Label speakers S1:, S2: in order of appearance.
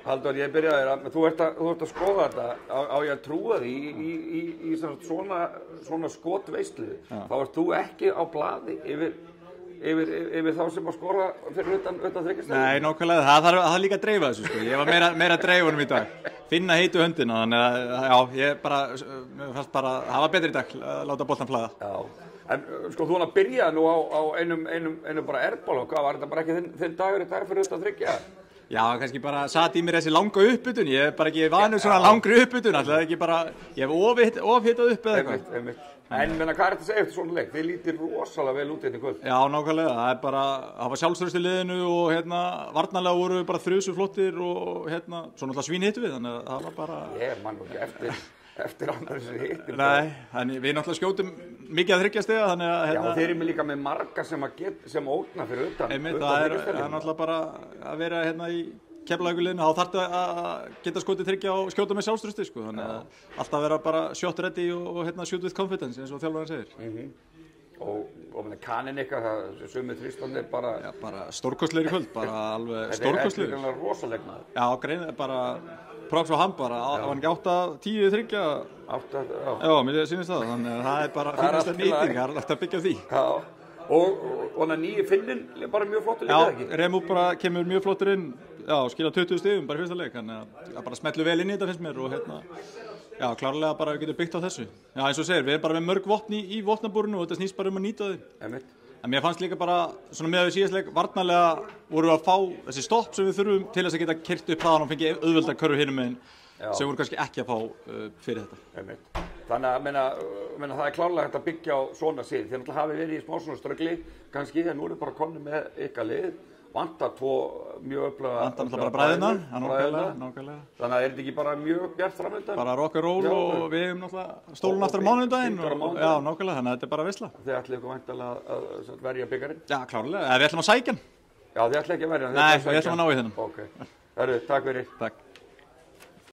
S1: Halldór, ég byrjaði að þú ert að skoða þetta á ég að trúa því í svona skotveislu. Þá ert þú ekki á blaði yfir þá sem að skora fyrir utan þryggjastæði?
S2: Nei, nákvæmlega, það þarf líka að dreifa þessu sko. Ég var meira að dreifa honum í dag. Finna heitu höndina, þannig að já, ég fannst bara hafa betri í dag, láta boltan flæða.
S1: Já. En sko þú hann að byrja nú á einum bara airball og hvað var þetta bara ekki þinn dagur í dag fyrir utan þryggja?
S2: Já, kannski bara satt í mér þessi langa uppbytun, ég er bara ekki vanur svona langri uppbytun, alltaf ekki bara, ég hef ofhitað upp eða eitthvað.
S1: Einmitt. En menna, hvað er þetta að segja eftir svona leik? Þið lítir rosalega vel út hérna í kvöld.
S2: Já, nákvæmlega, það var sjálfstraust í liðinu og varnarlega voru bara þrjusuflottir og svo náttúrulega svínhittu við, þannig að það var bara...
S1: Ég man nú ekki eftir annar þessi hittir.
S2: Nei, þannig við náttúrulega skjótum mikið að þryggja stiga, þannig að...
S1: Já, og þeir eru líka með marga sem ógna fyrir utan.
S2: Einmitt, það er náttúrulega bara að vera í Keflavíkurliðinu, þá þarftu að geta skotið þryggja og skjóta með sjálfstrausti, sko, þannig að alltaf vera bara shot ready og shoot with confidence, eins og þjálfarinn segir.
S1: Og kaninn eitthvað, það sumið þrýstandi bara...
S2: Já, bara stórkostlegir í kvöld, bara alveg stórkostlegir.
S1: Þetta er rosalegnaður.
S2: Já, greið, bara props á hann bara, það var ekki 8-10 þryggja.
S1: 8, já.
S2: Já, mér sýnist það, þannig að það er bara fínasta nýting, það er alltaf að byggja á því.
S1: Já, og nýji Finnin bara mjög flottur líka, ekki?
S2: Já, Remu bara kemur mjög flottur inn, já, skila 20 stigum bara í fyrsta leik, þannig að bara smetlu vel inn í þetta finnst mér og já, klárlega bara við getum byggt á þessu. Já, eins og segir, við erum bara með mörg vopn í vopnabúrinu og þetta snýst bara að nýta þau.
S1: Einmitt.
S2: En mér fannst líka bara, svona með við síðast leik, varnarlega vorum við að fá þessi stopp sem við þurfum til þess að geta keyrt upp hraðan og fengið auðvelda körfu hinum megin sem voru kannski ekki að fá fyrir þetta.
S1: Einmitt. Þannig að meina, það er klárlega hægt að byggja á svona sið. Þið náttúrulega hafi verið í smá svona ströggli kannski, en nú er bara komið með ykkar lið. Vantar tvo mjög öfluga...
S2: Vantar náttúrulega bara bræðina, nákvæmlega.
S1: Þannig að er þetta ekki bara mjög bjart framöndan?
S2: Bara rock and roll og við hefum náttúrulega stólun aftur á mánudaginn. Já, nákvæmlega, þannig að þetta er bara veisla.
S1: Þið ætlið ykkur væntanlega að verja byggarinn?
S2: Já, klárlega, við ætlum að sækja hann.
S1: Já, þið ætlið ekki að verja hann?
S2: Nei, við ætlum að ná í þennan.
S1: Ok, takk fyrir.
S2: Takk.